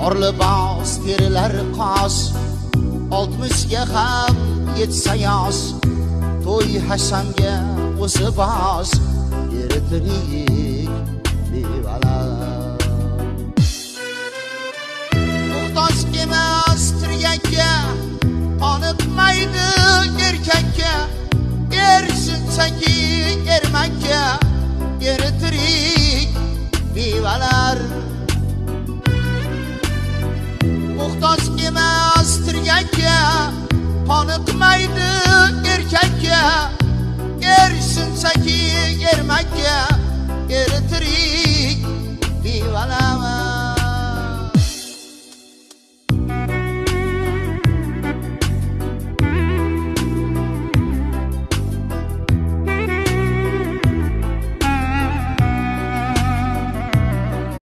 Orli boz terilar qos 60ga ham yetsa yoz to'y hasamga o'zi boz eri tirik bevalar muhtoj emas tirgakka qoniqmaydi erkakka er shunchaki ermakka eri tirik bevalar muhtoj emas tirgakka qoniqmaydi erkakka er shunchaki ermakka eri tirik bevalar